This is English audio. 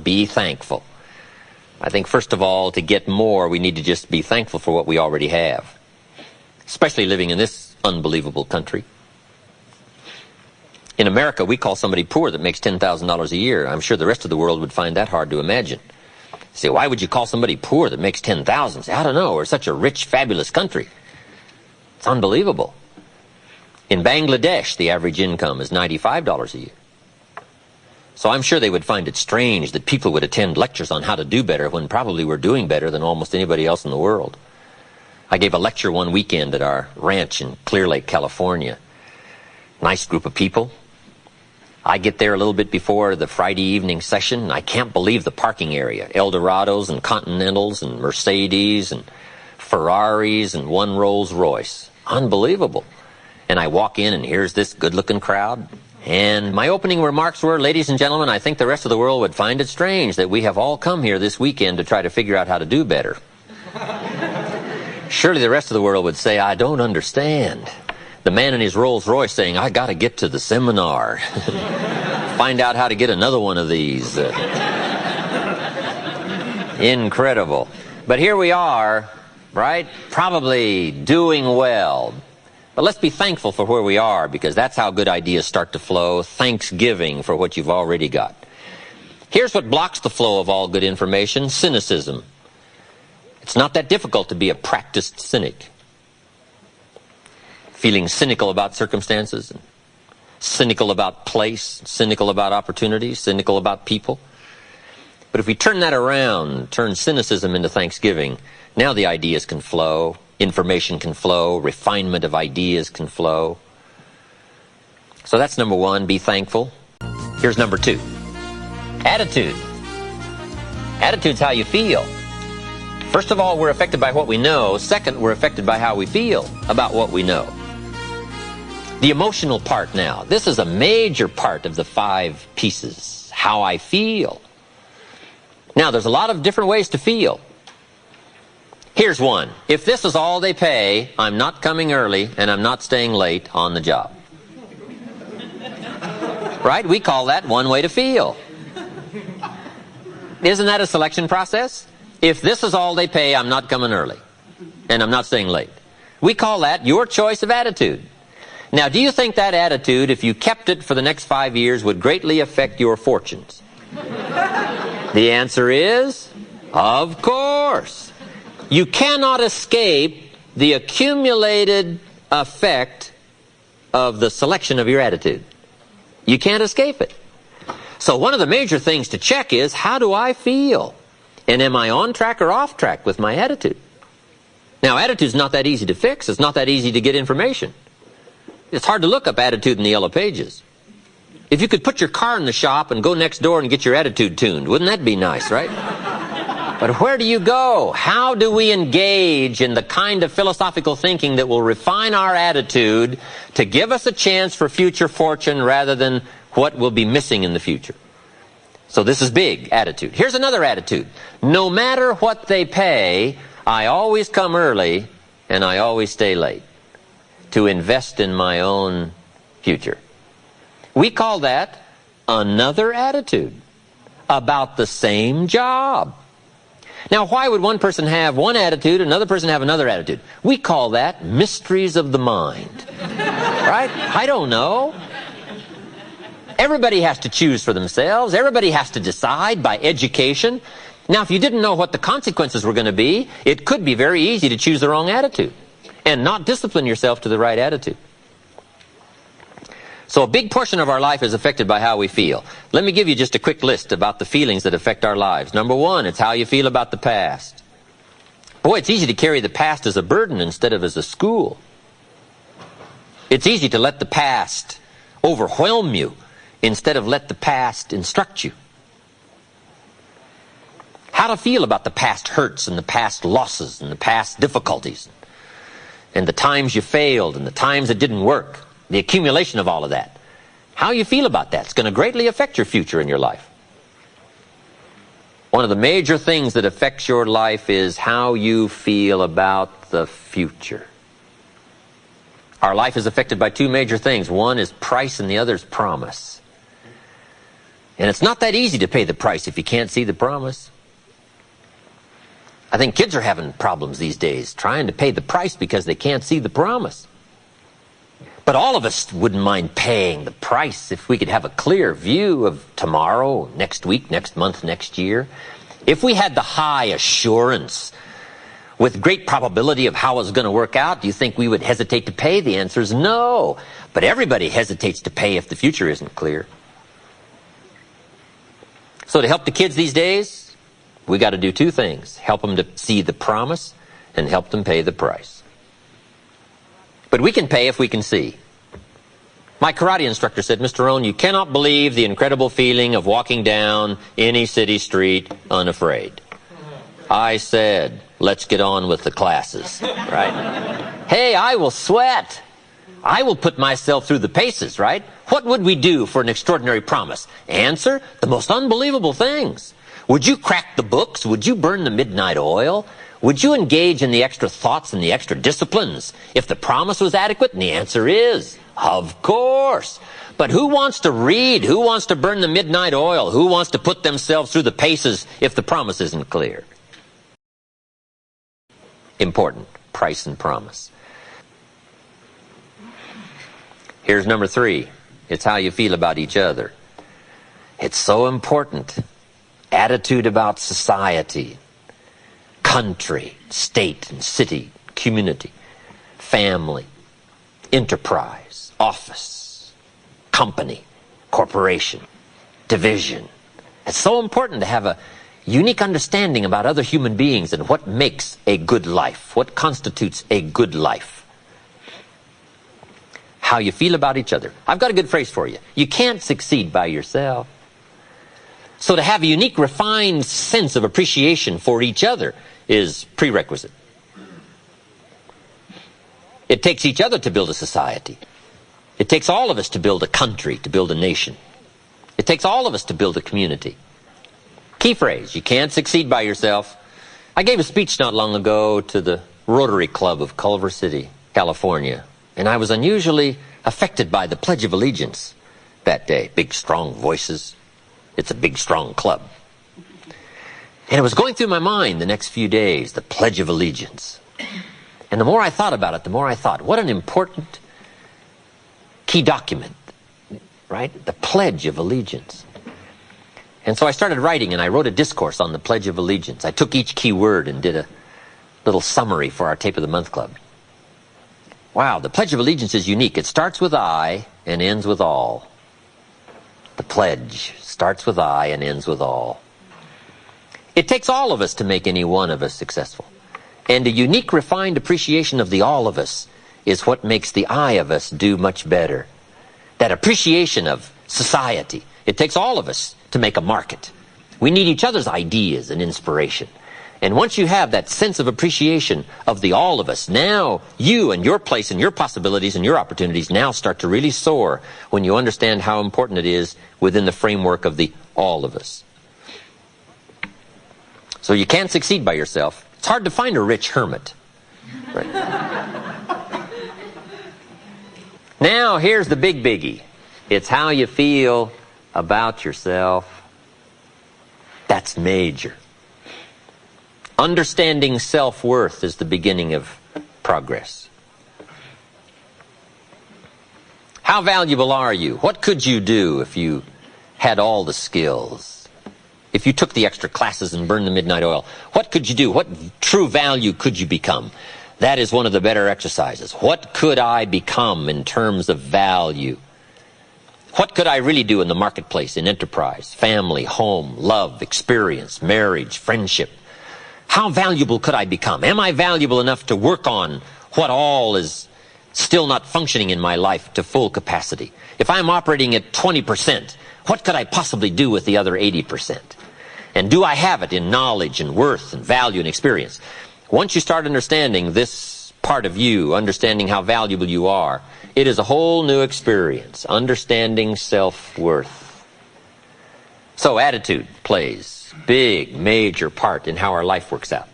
Be thankful. I think first of all, to get more, we need to just be thankful for what we already have, especially living in this unbelievable country. In America, we call somebody poor that makes $10,000 a year. I'm sure the rest of the world would find that hard to imagine. Say, why would you call somebody poor that makes $10,000? I don't know. We're such a rich, fabulous country. It's unbelievable. In Bangladesh, the average income is $95 a year. So I'm sure they would find it strange that people would attend lectures on how to do better when probably we're doing better than almost anybody else in the world. I gave a lecture one weekend at our ranch in Clear Lake, California. Nice group of people. I get there a little bit before the Friday evening session, and I can't believe the parking area. Eldorados and Continentals and Mercedes and Ferraris and one Rolls Royce. Unbelievable. And I walk in, and here's this good-looking crowd. And my opening remarks were, ladies and gentlemen, I think the rest of the world would find it strange that we have all come here this weekend to try to figure out how to do better. Surely the rest of the world would say, I don't understand. The man in his Rolls Royce saying, I got to get to the seminar. Find out how to get another one of these. Incredible. But here we are, right? Probably doing well. But let's be thankful for where we are, because that's how good ideas start to flow. Thanksgiving for what you've already got. Here's what blocks the flow of all good information: cynicism. It's not that difficult to be a practiced cynic. Feeling cynical about circumstances, cynical about place, cynical about opportunities, cynical about people. But if we turn that around, turn cynicism into thanksgiving, now the ideas can flow. Information can flow, refinement of ideas can flow. So that's number one, be thankful. Here's number two, attitude. Attitude's how you feel. First of all, we're affected by what we know. Second, we're affected by how we feel about what we know. The emotional part now, this is a major part of the 5 pieces, how I feel. Now, there's a lot of different ways to feel. Here's one. If this is all they pay, I'm not coming early and I'm not staying late on the job. Right? We call that one way to feel. Isn't that a selection process? If this is all they pay, I'm not coming early and I'm not staying late. We call that your choice of attitude. Now, do you think that attitude, if you kept it for the next 5 years, would greatly affect your fortunes? The answer is, of course. You cannot escape the accumulated effect of the selection of your attitude. You can't escape it. So one of the major things to check is, how do I feel? And am I on track or off track with my attitude? Now, attitude's not that easy to fix. It's not that easy to get information. It's hard to look up attitude in the yellow pages. If you could put your car in the shop and go next door and get your attitude tuned, wouldn't that be nice, right? But where do you go? How do we engage in the kind of philosophical thinking that will refine our attitude to give us a chance for future fortune rather than what will be missing in the future? So this is big, attitude. Here's another attitude. No matter what they pay, I always come early and I always stay late to invest in my own future. We call that another attitude about the same job. Now, why would one person have one attitude, another person have another attitude? We call that mysteries of the mind. Right? I don't know. Everybody has to choose for themselves. Everybody has to decide by education. Now, if you didn't know what the consequences were going to be, it could be very easy to choose the wrong attitude and not discipline yourself to the right attitude. So a big portion of our life is affected by how we feel. Let me give you just a quick list about the feelings that affect our lives. Number one, it's how you feel about the past. Boy, it's easy to carry the past as a burden instead of as a school. It's easy to let the past overwhelm you instead of let the past instruct you. How to feel about the past hurts and the past losses and the past difficulties and the times you failed and the times it didn't work. The accumulation of all of that. How you feel about that is going to greatly affect your future in your life. One of the major things that affects your life is how you feel about the future. Our life is affected by 2 major things. One is price and the other is promise. And it's not that easy to pay the price if you can't see the promise. I think kids are having problems these days trying to pay the price because they can't see the promise. But all of us wouldn't mind paying the price if we could have a clear view of tomorrow, next week, next month, next year. If we had the high assurance with great probability of how it's going to work out, do you think we would hesitate to pay? The answer is no. But everybody hesitates to pay if the future isn't clear. So to help the kids these days, we got to do two things. Help them to see the promise and help them pay the price. But we can pay if we can see. My karate instructor said, Mr. Rohn, you cannot believe the incredible feeling of walking down any city street unafraid. I said, let's get on with the classes, right? Hey, I will sweat. I will put myself through the paces, right? What would we do for an extraordinary promise? Answer, the most unbelievable things. Would you crack the books? Would you burn the midnight oil? Would you engage in the extra thoughts and the extra disciplines if the promise was adequate? And the answer is, of course. But who wants to read? Who wants to burn the midnight oil? Who wants to put themselves through the paces if the promise isn't clear? Important, price and promise. Here's number 3. It's how you feel about each other. It's so important. Attitude about society, country, state and city, community, family, enterprise, office, company, corporation, division. It's so important to have a unique understanding about other human beings and what makes a good life, what constitutes a good life. How you feel about each other. I've got a good phrase for you. You can't succeed by yourself. So to have a unique, refined sense of appreciation for each other is prerequisite. It takes each other to build a society. It takes all of us to build a country, to build a nation. It takes all of us to build a community. Key phrase, you can't succeed by yourself. I gave a speech not long ago to the Rotary Club of Culver City, California, and I was unusually affected by the Pledge of Allegiance that day. Big, strong voices. It's a big, strong club. And it was going through my mind the next few days, the Pledge of Allegiance. And the more I thought about it, the more I thought, what an important key document, right? The Pledge of Allegiance. And so I started writing, and I wrote a discourse on the Pledge of Allegiance. I took each key word and did a little summary for our Tape of the Month Club. Wow, the Pledge of Allegiance is unique. It starts with I and ends with all. The pledge starts with I and ends with all. It takes all of us to make any one of us successful. And a unique, refined appreciation of the all of us is what makes the I of us do much better. That appreciation of society. It takes all of us to make a market. We need each other's ideas and inspiration. And once you have that sense of appreciation of the all of us, now you and your place and your possibilities and your opportunities now start to really soar when you understand how important it is within the framework of the all of us. So you can't succeed by yourself. It's hard to find a rich hermit. Right? Now here's the big biggie. It's how you feel about yourself. That's major. Understanding self-worth is the beginning of progress. How valuable are you? What could you do if you had all the skills? If you took the extra classes and burned the midnight oil, what could you do? What true value could you become? That is one of the better exercises. What could I become in terms of value? What could I really do in the marketplace, in enterprise, family, home, love, experience, marriage, friendship? How valuable could I become? Am I valuable enough to work on what all is still not functioning in my life to full capacity? If I'm operating at 20%, what could I possibly do with the other 80%? And do I have it in knowledge and worth and value and experience? Once you start understanding this part of you, understanding how valuable you are, it is a whole new experience, understanding self-worth. So attitude plays big, major part in how our life works out.